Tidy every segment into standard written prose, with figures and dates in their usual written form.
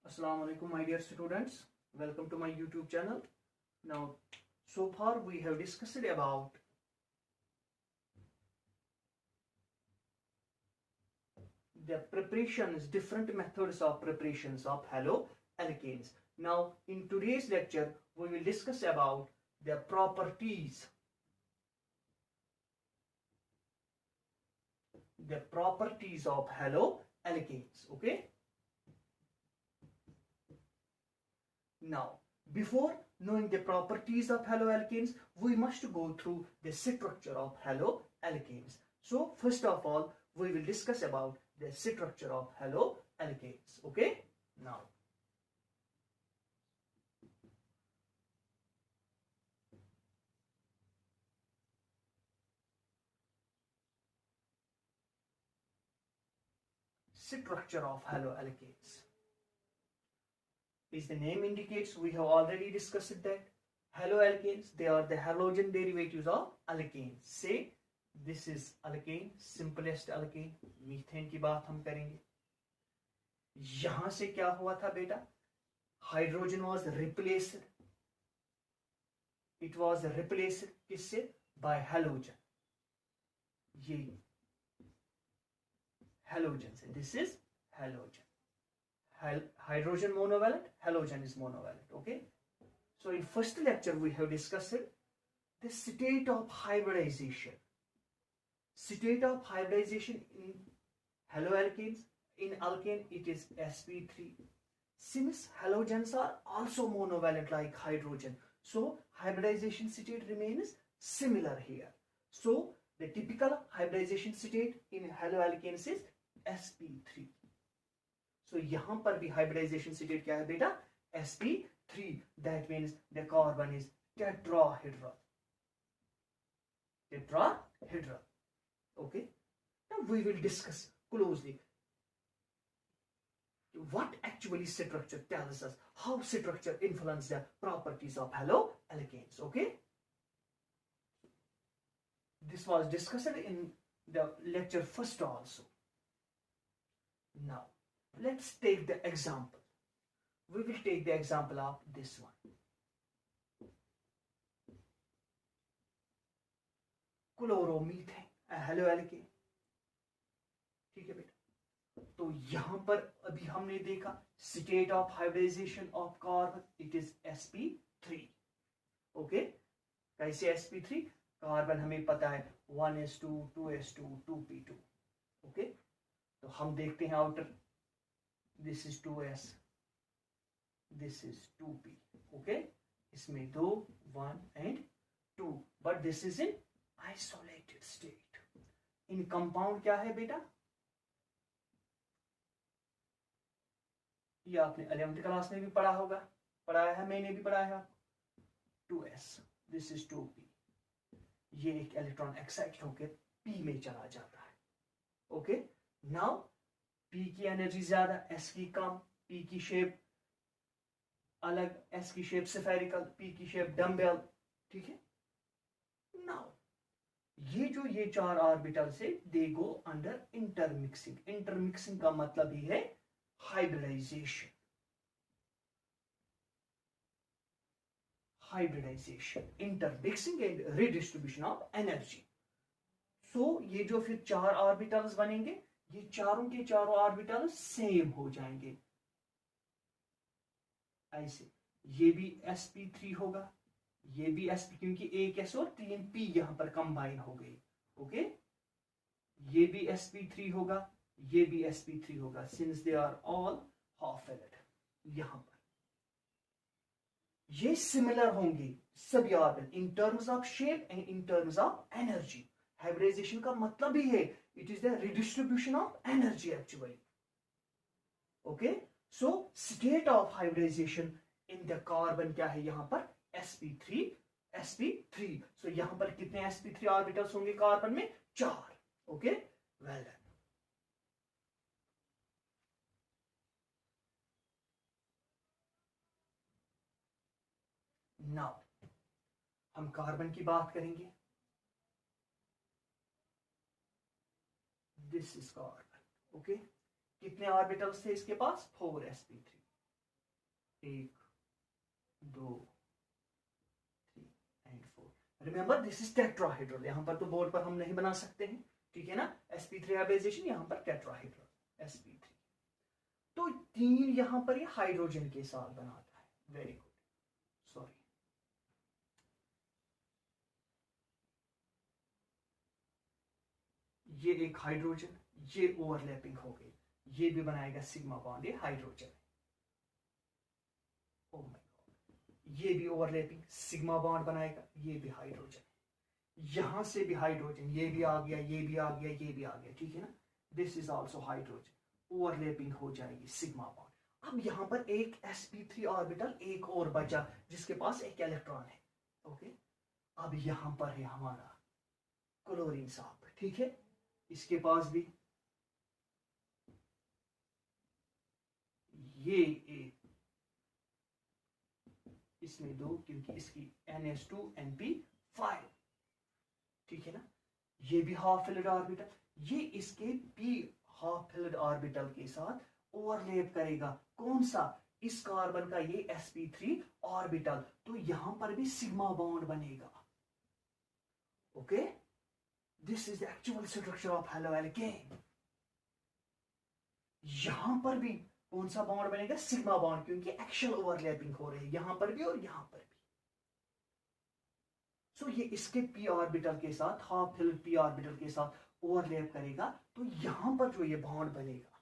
Assalamu alaikum, my dear students. Welcome to my YouTube channel. Now, so far we have discussed about the preparations, different methods of preparations of haloalkanes. Now, in today's lecture, we will discuss about the properties of haloalkanes. Okay. Now, before knowing the properties of haloalkanes, we must go through the structure of haloalkanes. So, first of all, we will discuss about the structure of haloalkanes. Okay? Now, structure of haloalkanes. As the name indicates, we have already discussed that haloalkanes, they are the halogen derivatives of alkanes. Say this is alkane, simplest alkane. Methane की बात हम करेंगे. यहां से क्या हुआ था बेटा? Hydrogen was replaced. It was replaced किससे? By halogen. ये halogen से. This is halogen. Hydrogen monovalent, halogen is monovalent. Okay. So in first lecture we have discussed the state of hybridization. State of hybridization in haloalkanes. In alkane it is sp3. Since halogens are also monovalent like hydrogen, so hybridization state remains similar here. So the typical hybridization state in haloalkanes is sp3. So यहाँ पर भी hybridization state क्या है बेटा? sp3. That means the carbon is tetrahedral. Tetrahedral. Okay. Now we will discuss closely what actually structure tells us, how structure influence the properties of haloalkanes. Okay. This was discussed in the lecture first also. Now, let's take the example. We will take the example of this one. Chloromethane, haloalkane. ठीक है बेटा. तो यहां पर अभी हमने देखा state of hybridization of carbon, it is sp3. Okay. कैसे sp3? कार्बन हमें पता है 1s2, 2s2, 2p2. Okay. तो हम देखते हैं outer. This is 2s, this is 2p. Okay. इसमें 2, 1 and 2. But this is in isolated state. In compound क्या है बेटा? ये आपने 11th क्लास में भी पढ़ा होगा. पढ़ाया है, मैंने भी पढ़ाया है. 2s, this is 2p. ये एक इलेक्ट्रॉन एक्साइट होकर p में चला जाता है. ओके. नाउ p की एनर्जी ज्यादा, s की कम, p की शेप अलग, s की शेप स्फेरिकल, p की शेप डम्बेल. ठीक है. नाउ ये चार ऑर्बिटल से they go under intermixing. Intermixing का मतलब ही है hybridisation. Intermixing and redistribution of energy. So ये जो फिर चार ऑर्बिटल्स बनेंगे, ये चारों के चारों ऑर्बिटल सेम हो जाएंगे. ऐसे ये भी sp3 होगा, ये भी sp, क्योंकि एक s और 3p यहां पर कंबाइन हो गई. ओके. ये भी sp3 होगा, ये भी sp3 होगा, since they are all half एलिड. यहां पर ये सिमिलर होंगे सभी orbital in terms of shape and in terms of energy. Hybridisation का मतलब ही है it is the redistribution of energy actually. Okay. So state of hybridization in the carbon क्या है यहां पर? sp3. So यहां पर कितने sp3 ऑर्बिटल्स होंगे कार्बन में? 4. Okay. Well done. Now हम कार्बन की बात करेंगे. This is carbon. Okay. कितने ऑर्बिटल्स थे इसके पास? 4 sp3. 1 2 3 and 4। Remember this is tetrahedral. यहां पर तो बोर्ड पर हम नहीं बना सकते हैं, ठीक है ना। sp3 हाइब्रिडाइजेशन, यहां पर टेट्राहेड्रल sp3। तो 3 यहां पर ये हाइड्रोजन के साथ बनाता है। Very good, sorry. ये एक हाइड्रोजन, ये ओवरलैपिंग हो गई, ये भी बनाएगा सिग्मा बॉन्ड, ये हाइड्रोजन। ओ माय गॉड, ये भी ओवरलैपिंग सिग्मा बॉन्ड बनाएगा, ये भी हाइड्रोजन। यहां से भी हाइड्रोजन, ये भी आ गया, ये भी आ गया, ये भी आ गया, ठीक है ना। This is also hydrogen, overlapping हो जाएगी सिग्मा बॉन्ड। अब यहां पर एक sp3 ऑर्बिटल एक और बचा जिसके पास एक इलेक्ट्रॉन है। ओके, अब यहां पर है हमारा क्लोरीन साहब, ठीक है। इसके पास भी ये एक, इसमें 2 क्योंकि इसकी NH2NP5, ठीक है ना। ये भी हाफ फिल्ड ऑर्बिटल, ये इसके p हाफ फिल्ड ऑर्बिटल के साथ ओवरलैप करेगा। कौन सा? इस कार्बन का ये sp3 ऑर्बिटल। तो यहां पर भी सिग्मा बॉन्ड बनेगा। Okay, this is the actual structure of haloalkane. यहां पर भी कौन सा बॉन्ड बनेगा? सिग्मा बॉन्ड, क्योंकि एक्चुअल ओवरलैपिंग हो रही है यहां पर भी और यहां पर भी। सो ये इसके p ऑर्बिटल के साथ, हाफ फिल्ड p ऑर्बिटल के साथ ओवरलैप करेगा, तो यहां पर जो ये बॉन्ड बनेगा,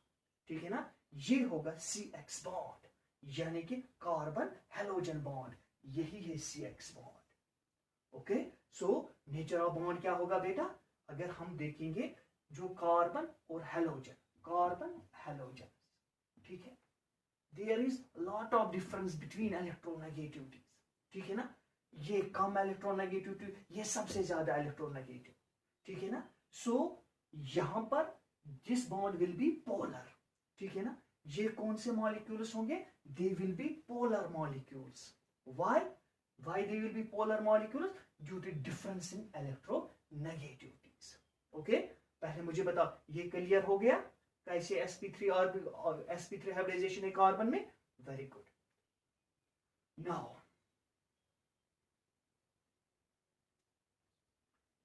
ठीक है ना, ये होगा CX बॉन्ड, यानी कि कार्बन हेलोजन बॉन्ड। यही है CX bond. Okay, so nature of bond क्या होगा बेटा? अगर हम देखेंगे जो कार्बन और हेलोजन, कार्बन हेलोजन, ठीक है, there is lot of difference between electronegativities, ठीक है ना। ये कम इलेक्ट्रोनेगेटिविटी, ये सबसे ज्यादा इलेक्ट्रोनेगेटिव, ठीक है ना। सो यहां पर this bond will be polar, ठीक है ना। ये कौन से मॉलिक्यूल्स होंगे? They will be polar molecules. Why they will be polar molecules? Due to difference in electronegativities. Okay, पहले मुझे बताओ, ये क्लियर हो गया कैसे sp3 और sp3 हाइब्रिडाइजेशन है कार्बन में? Very good. नाउ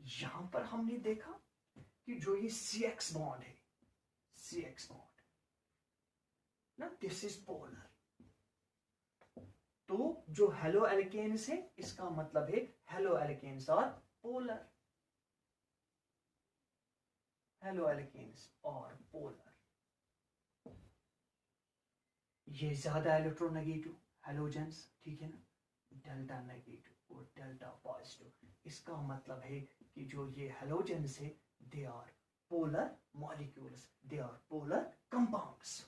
यहां पर हमने देखा कि जो ये CX बॉन्ड है, CX बॉन्ड ना, दिस इज पोलर। तो जो हेलो एल्केन्स है, इसका मतलब है haloalkanes are polar, haloalkanes और पोलर। ये ज्यादा इलेक्ट्रोनेगेटिव हेलोजेंस, ठीक है ना, डेल्टा नेगेटिव और डेल्टा पॉजिटिव। इसका मतलब है कि जो ये हेलोजेंस है, they are polar molecules, they are polar compounds.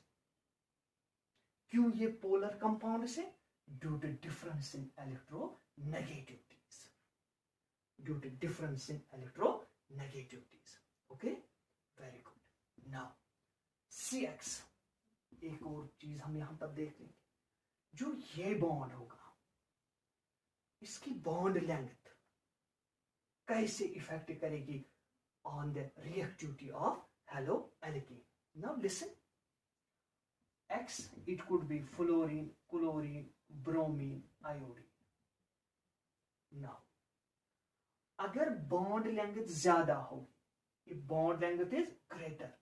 क्यों ये पोलर कंपाउंड्स है? Due to difference in electronegativities, due to difference in electronegativities. Okay, very good. Now CX, एक और चीज हम यहां पर देख लेंगे, जो ये बॉन्ड होगा, इसकी बॉन्ड लेंथ कैसे इफेक्ट करेगी on the reactivity of halo alkane? Now listen, X it could be fluorine, chlorine, bromine, iodine. Now अगर बॉन्ड लेंथ ज्यादा होगी, ये bond length is greater,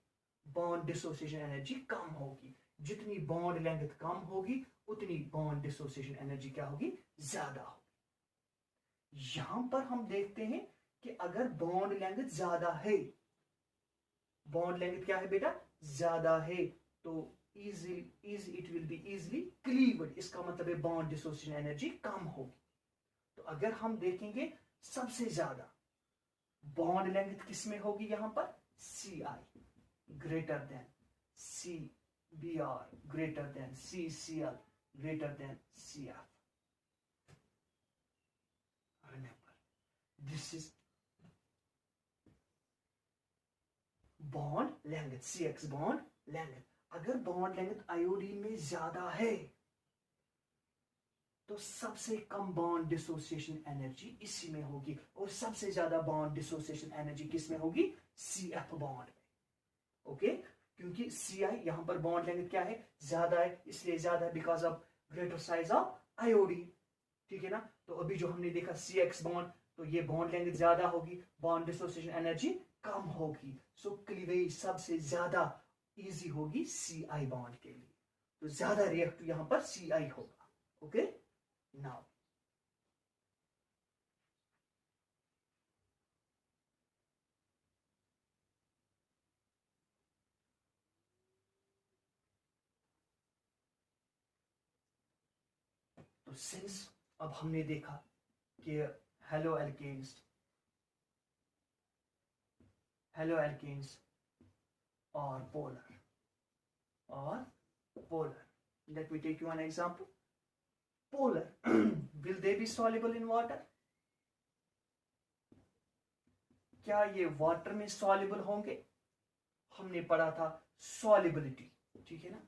bond dissociation energy कम होगी। जितनी बॉन्ड लेंथ कम होगी, उतनी बॉन्ड डिसोसिएशन एनर्जी क्या होगी? ज्यादा होगी। यहां पर हम देखते हैं कि अगर बॉन्ड लेंथ ज्यादा है, बॉन्ड लेंथ क्या है बेटा? ज्यादा है, तो it will be easily cleaved। इसका मतलब है बॉन्ड डिसोसिएशन एनर्जी कम होगी। तो अगर हम देखेंगे सबसे ज्यादा बॉन्ड लेंथ किसमें होगी? यहां पर Ci greater than CBr greater than CCl greater than CF। Remember, this is bond length, CX bond length। अगर बॉन्ड लेंथ आयोडीन में ज्यादा है, तो सबसे कम बॉन्ड डिसोसिएशन एनर्जी इसी में होगी, और सबसे ज्यादा बॉन्ड डिसोसिएशन एनर्जी किस में होगी? CF बॉन्ड में। ओके, क्योंकि Ci यहां पर बॉन्ड लेंथ क्या है? ज्यादा है, इसलिए ज्यादा है because of greater size of iodine, ठीक है ना। तो अभी जो हमने देखा CX बॉन्ड, तो ये बॉन्ड लेंथ ज्यादा होगी, बॉन्ड डिसोसिएशन एनर्जी कम होगी, सो क्लीवेज सबसे ज्यादा इजी होगी CI बॉन्ड के लिए, तो ज्यादा रिएक्टिव यहां पर CI होगा। ओके, नाउ तो सिंस अब हमने देखा कि हेलो एल्केन्स और polar. Let me take you an example. Polar, will they be soluble in water? क्या ये वाटर में soluble होंगे? हमने पढ़ा था solubility, ठीक है ना,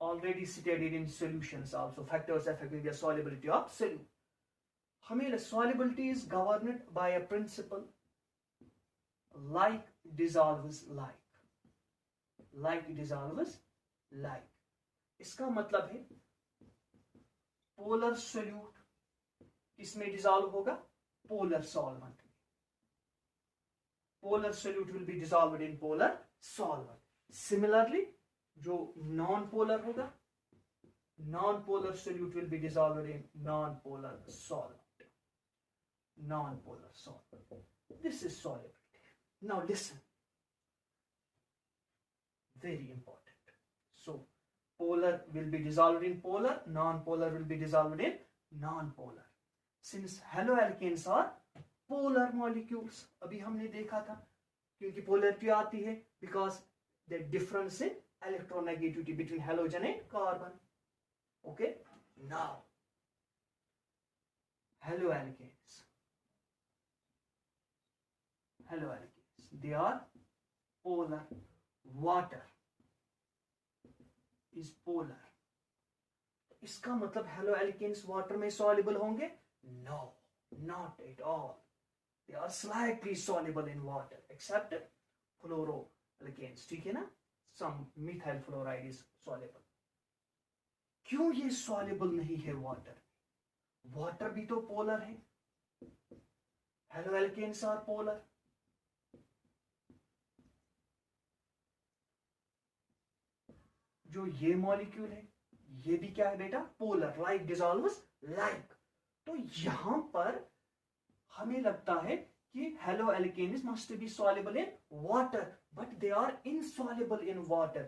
already stated in solutions also, factors affecting the solubility of solute. हमें solubility is governed by a principle like dissolves like. इसका मतलब है पोलर सोल्यूट किसमें डिसॉल्व होगा? पोलर सॉल्वेंट में. Polar solute will be dissolved in polar solvent. Similarly जो non polar होगा, non polar solute will be dissolved in non polar solvent. This is solubility. Now listen, very important. So polar will be dissolved in polar, non-polar will be dissolved in non-polar. Since haloalkanes are polar molecules, अभी हमने देखा था, क्योंकि polarity आती है because the difference in electronegativity between halogen and carbon. Okay, now haloalkanes, they are polar. Water is polar. इसका मतलब haloalkanes water में soluble होंगे? No, not at all. They are slightly soluble in water, except fluoroalkanes, ठीक है ना? Some methyl fluoride is soluble. क्यों ये soluble नहीं है water? Water भी तो polar है. Haloalkanes are polar. जो ये मॉलिक्यूल है ये भी क्या है बेटा? पोलर. Like dissolves like. तो यहां पर हमें लगता है कि haloalkanes must be soluble in water, but they are insoluble in water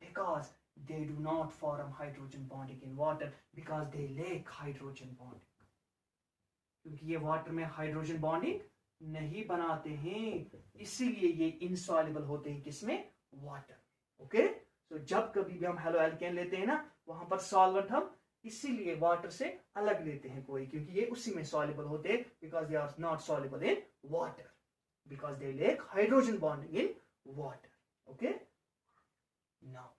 because they do not form hydrogen bonding in water because they lack hydrogen bonding. क्योंकि ये वाटर में हाइड्रोजन बॉन्डिंग नहीं बनाते हैं, इसीलिए ये इनसॉल्युबल होते हैं किसमें? वाटर. ओके, तो जब कभी भी हम haloalkane लेते हैं ना, वहां पर सॉल्वेंट हम इसीलिए वाटर से अलग लेते हैं कोई, क्योंकि ये उसी में soluble होते हैं because they are not soluble in water because they lack hydrogen bonding in water. Okay, now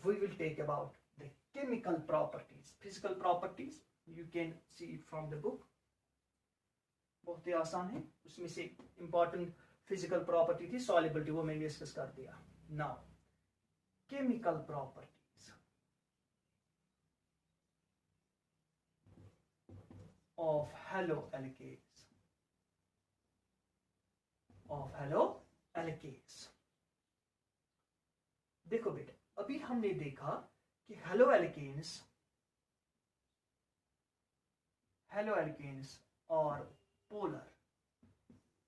we will take about the chemical properties. Physical properties you can see it from the book. बहुत ही आसान है. उसमें से important physical property थी solubility, वो मैंने discuss कर दिया. Now chemical properties of haloalkanes. देखो बेटा, अभी हमने देखा कि haloalkanes और पोलर,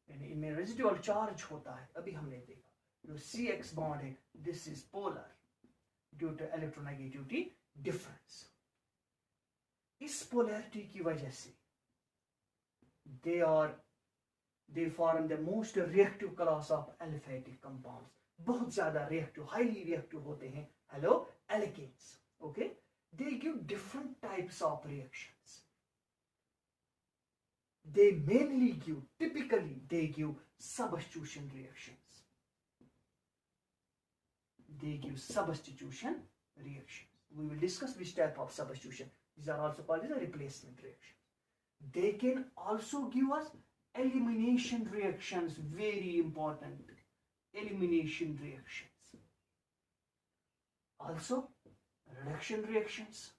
यानी इनमें रेजिडुअल चार्ज होता है. अभी हमने देखा जो CX बॉन्ड है, this is polar due to electronegativity difference. इस पोलैरिटी की वजह से they form the most reactive class of aliphatic compounds. बहुत ज्यादा रिएक्टिव, हाईली रिएक्टिव होते हैं haloalkanes. Okay, they give different types of reactions. Typically they give substitution reactions. We will discuss which type of substitution. These are also called as a replacement reaction. They can also give us elimination reactions, very important, elimination reactions. Also, reduction reactions.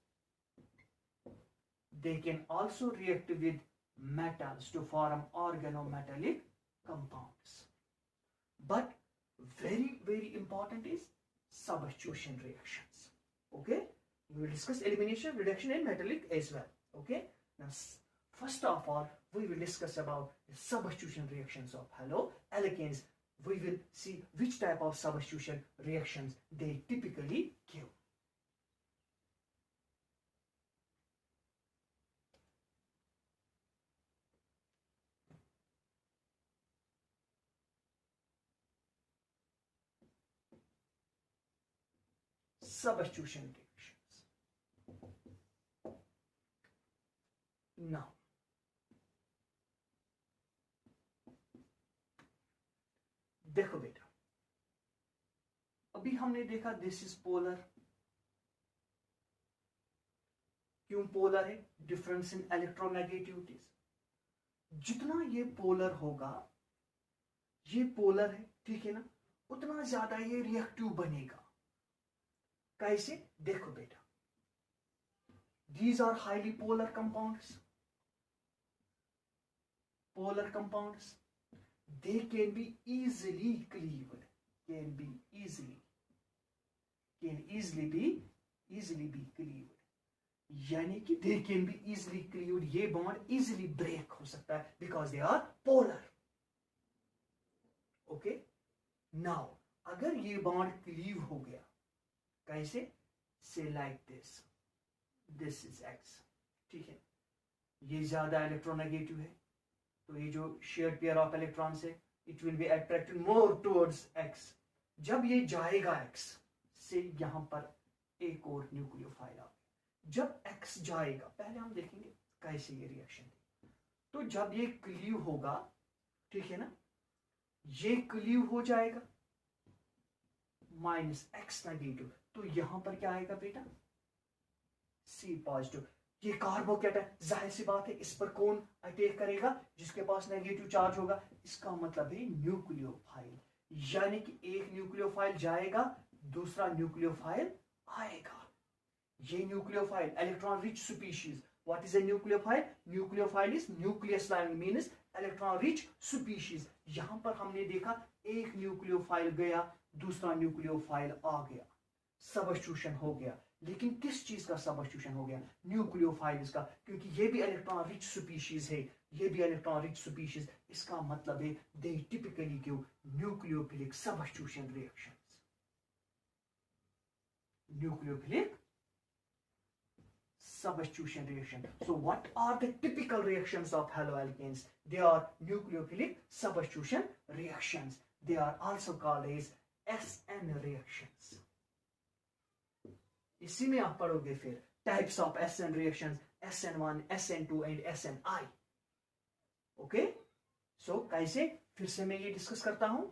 They can also react with metals to form organometallic compounds. But very, very important is substitution reactions. Okay, we will discuss elimination, reduction, and metallic as well. Okay, now first of all, we will discuss about the substitution reactions of haloalkanes. We will see which type of substitution reactions they typically give. Substitution reactions. Now, देखो बेटा, अभी हमने देखा this is polar. क्यों polar है? Difference in electronegativities. जितना ये polar होगा, ये पोलर है, ठीक है ना, उतना ज्यादा ये रिएक्टिव बनेगा. कैसे? देखो बेटा, these are highly polar compounds. Polar compounds, they can be easily cleaved. Can easily be cleaved. यानी कि they can be easily cleaved. ये bond easily break हो सकता है because they are polar. Okay? Now, अगर ये bond cleave हो गया, कैसे? Say like this. This is X. ठीक है, ये ज्यादा इलेक्ट्रोनेगेटिव है, तो ये जो शेयर्ड पेयर ऑफ इलेक्ट्रॉन्स है, it will be attracted more towards X. जब ये जाएगा X से, यहां पर एक और न्यूक्लियोफाइल आ गया. जब X जाएगा, पहले हम देखेंगे कैसे ये रिएक्शन है. तो जब ये क्लीव होगा, ठीक है ना, ये क्लीव हो जाएगा -X नेगेटिव, तो यहां पर क्या आएगा बेटा? C positive. ये कार्बोकेटन, जाहिर सी बात है, इस पर कौन अटैक करेगा? जिसके पास नेगेटिव चार्ज होगा. इसका मतलब है न्यूक्लियोफाइल. यानी कि एक न्यूक्लियोफाइल जाएगा, दूसरा न्यूक्लियोफाइल आएगा. ये nucleophile electron rich species. What is a nucleophile? Nucleophile is nucleus lining means electron rich species. यहां पर हमने देखा एक न्यूक्लियोफाइल गया, दूसरा न्यूक्लियोफाइल आ गया, सबस्टिट्यूशन हो गया. लेकिन किस चीज का सबस्टिट्यूशन हो गया? न्यूक्लियोफाइल्स का, क्योंकि ये भी इलेक्ट्रॉन रिच स्पीशीज है, ये भी इलेक्ट्रॉन रिच स्पीशीज. इसका मतलब है दे typically give nucleophilic substitution reactions. Nucleophilic substitution reaction. So what are the typical reactions of haloalkanes? They are nucleophilic substitution reactions. They are also called as SN reactions. इसी में आप पढ़ोगे फिर types of SN reactions, SN1, SN2 and SNI. Okay? So कैसे? फिर से मैं ये डिस्कस करता हूं.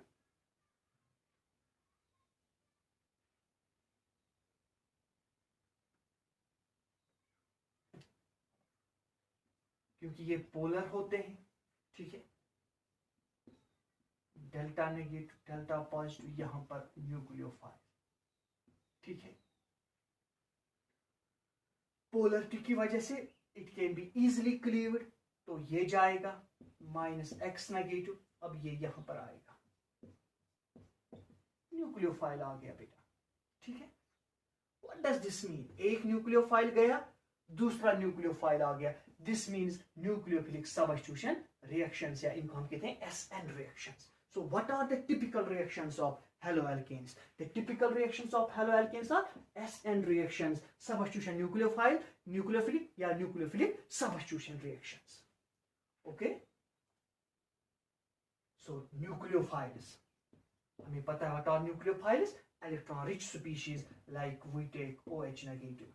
क्योंकि ये पोलर होते हैं, ठीक है, डेल्टा नेगेटिव, डेल्टा पॉजिटिव, यहां पर न्यूक्लियोफाइल, ठीक है. पोलरिटी की वजह से it can be easily cleaved, तो ये जाएगा -X नेगेटिव. अब ये यहां पर आएगा, न्यूक्लियोफाइल आ गया बेटा, ठीक है. What does this mean? एक न्यूक्लियोफाइल गया, दूसरा न्यूक्लियोफाइल आ गया. This means nucleophilic substitution reactions, या इनको हम कहते हैं SN reactions. So what are the typical reactions of haloalkanes? The typical reactions of haloalkanes are SN reactions, substitution nucleophile, nucleophilic या nucleophilic substitution reactions. Okay? So nucleophiles, हमें पता है what are nucleophiles? Electron rich species like we take OH negative,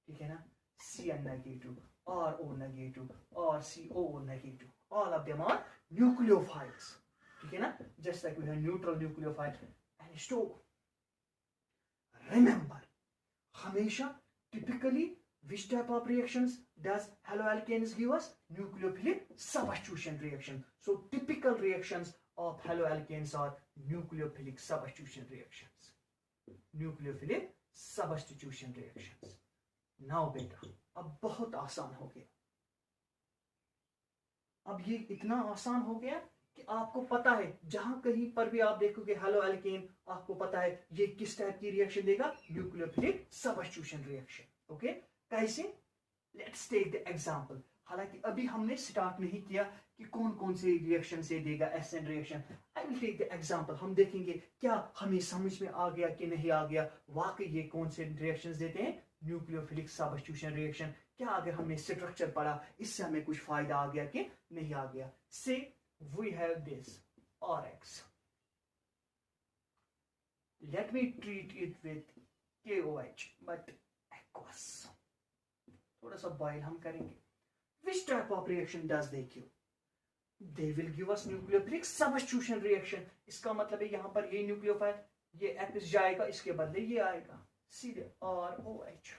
ठीक है ना, Cn negative, RO negative or CO negative. All of them are nucleophiles. ठीक है ना? Just like we have neutral nucleophile and Stoke. Remember, हमेशा typically Which type of reactions does haloalkanes give us? Nucleophilic substitution reaction. So typical reactions of haloalkanes are nucleophilic substitution reactions. Nucleophilic substitution reactions. Now बेटा अब बहुत आसान हो गया. अब ये इतना आसान हो गया कि आपको पता है जहां कहीं पर भी आप देखोगे हेलोअल्केन, आपको पता है ये किस टाइप की रिएक्शन देगा? Nucleophilic substitution reaction. ओके, कैसे? Let's take the example. हालांकि अभी हमने स्टार्ट नहीं किया कि कौन कौन से रिएक्शन से देगा SN reaction. I will take the example. हम देखेंगे क्या हमें समझ में आ गया कि नहीं आ गया, वाकई ये कौन से रिएक्शंस देते हैं? Nucleophilic substitution reaction. क्या अगर हमने स्ट्रक्चर पढ़ा इससे हमें कुछ फायदा आ गया कि नहीं आ गया? से we have this RX. Let me treat it with KOH but aqueous. थोड़ा सा बॉयल हम करेंगे. Which type of reaction does they give? They will give us nucleophilic substitution reaction. इसका मतलब है यहाँ पर ये न्यूक्लियोफाइल, ये X जाएगा, इसके बदले ये आएगा सीधे ROH.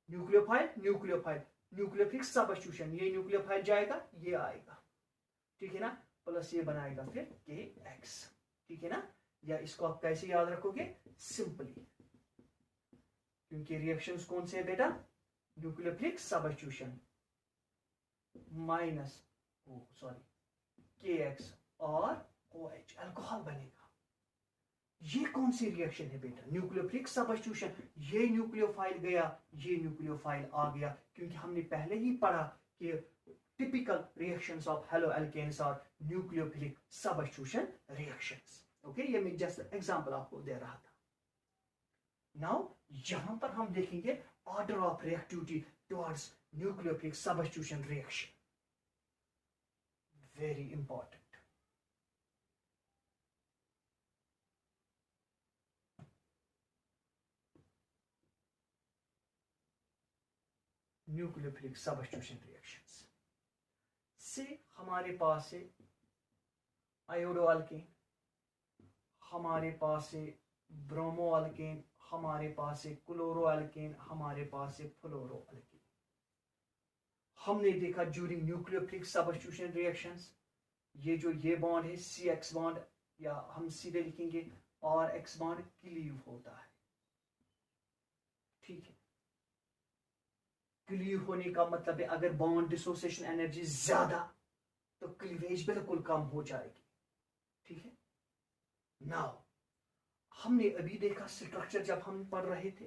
Nucleophile nucleophile, nucleophilic substitution, ये न्यूक्लियोफाइल जाएगा, ये आएगा, ठीक है ना, प्लस ये बनाएगा फिर KX. ठीक है ना? या इसको आप कैसे याद रखोगे? सिंपली, क्योंकि रिएक्शंस कौन से है बेटा? न्यूक्लियोफिलिक सबस्टिट्यूशन माइनस KX और OH, अल्कोहल बनेगा. ये कौन सी रिएक्शन है बेटा? Nucleophilic substitution. ये न्यूक्लियोफाइल गया, ये न्यूक्लियोफाइल आ गया, क्योंकि हमने पहले ही पढ़ा कि typical reactions of haloalkanes are nucleophilic substitution reactions. Okay, ये मैं just example आपको दे रहा था. Now यहाँ पर हम देखेंगे order of reactivity towards nucleophilic substitution reaction. Very important. Nucleophilic substitution reactions. से हमारे पास है आयोडोअल्केन, हमारे पास है ब्रोमोअल्केन, हमारे पास है क्लोरोअल्केन, हमारे पास है फ्लोरोअल्केन. हमने देखा ड्यूरिंग न्यूक्लियोफिलिक सबस्टिट्यूशन रिएक्शंस, ये जो ये बॉन्ड है CX बॉन्ड, या हम सीधे लिखेंगे RX बॉन्ड, क्लीव होता है. ठीक है, क्लीव होने का मतलब है अगर बॉन्ड डिसोसिएशन एनर्जी ज्यादा तो क्लीवेज बिल्कुल कम हो जाएगी. ठीक है. नाउ हमने अभी देखा स्ट्रक्चर, जब हम पढ़ रहे थे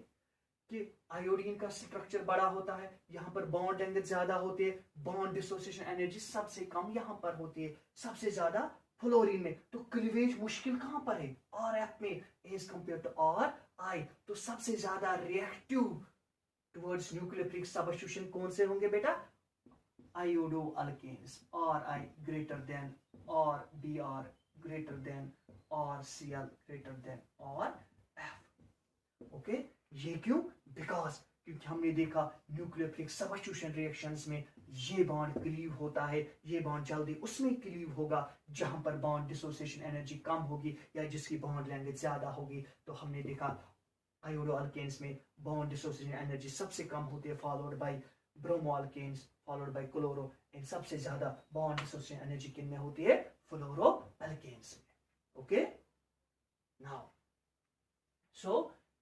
कि आयोडीन का स्ट्रक्चर बड़ा होता है, यहाँ पर बॉन्ड लेंथ ज्यादा होती है, बॉन्ड डिसोसिएशन एनर्जी सबसे कम यहाँ पर होती है, सबसे ज्यादा फ्लोरीन में. तो क्लीवेज मुश्किल कहां पर है? RF में एज कंपेयर टू RI. तो सबसे ज्यादा रिएक्टिव towards nucleophilic substitution कौन से होंगे बेटा? Iodoalkanes. RI greater than or BR greater than or CL greater than or F. Okay, ये क्यों? Because क्योंकि हमने देखा न्यूक्लियोफिलिक सबस्टिट्यूशन रिएक्शंस में ये बॉन्ड क्लीव होता है, ये बॉन्ड जल्दी उसमें क्लीव होगा जहां पर बॉन्ड डिसोसिएशन एनर्जी कम होगी या जिसकी बॉन्ड लेंथ ज्यादा होगी. तो हमने देखा आयोडोअल्केन्स में बॉन्ड डिसोसिएशन एनर्जी सबसे कम होती है, followed by bromoalkanes, followed by chloro. इन सबसे ज्यादा बॉन्ड डिसोसिएशन एनर्जी किन में होती है? फ्लोरोअल्केन्स में. Okay, now so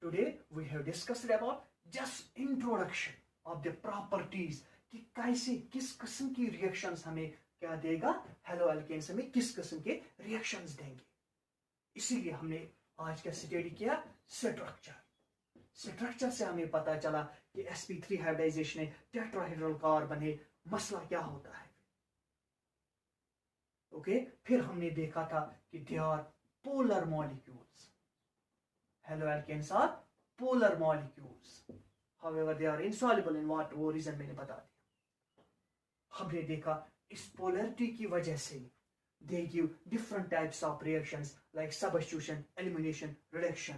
today we have discussed about just introduction of the properties कि कैसे किस किस्म की रिएक्शंस हमें क्या देगा? हेलोअल्केन्स हमें किस किस्म के रिएक्शंस देंगे. इसीलिए हमने आज का स्टडी किया स्ट्रक्चर. स्ट्रक्चर से हमें पता चला कि sp3 हाइब्रिडाइजेशन है, टेट्राहेड्रल कार्बन है, मसला क्या होता है. ओके, फिर हमने देखा था कि they are polar molecules. Haloalkanes are polar molecules, however they are insoluble in water. वो रीजन मैंने बता दिया. हमने देखा इस पोलरिटी की वजह से they give different types of reactions like substitution, elimination, reduction,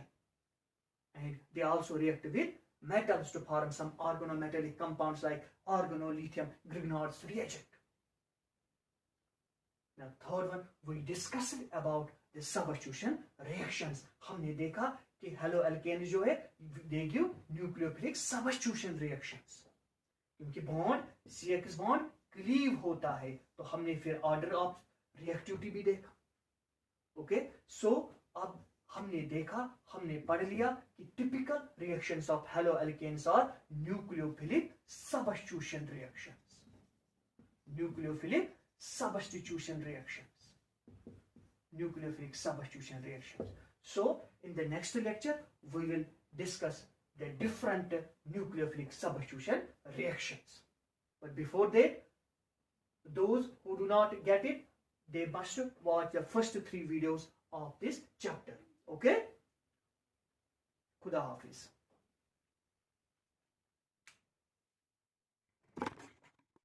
and they also react with metals to form some organometallic compounds like organolithium Grignard's reagent. Now third one, we discussed about the substitution reactions. हमने देखा कि halo alkane जो है they give nucleophilic substitution reactions, क्योंकि bond CX bond cleave होता है, तो हमने फिर ऑर्डर ऑफ रिएक्टिविटी भी देखा. ओके, सो अब हमने देखा, हमने पढ़ लिया कि typical reactions of haloalkanes are nucleophilic substitution reactions. Nucleophilic substitution reactions. Nucleophilic substitution reactions. So in the next lecture we will discuss the different nucleophilic substitution reactions. But before that, those who do not get it, they must watch the first 3 videos of this chapter. Okay? Khuda Hafiz.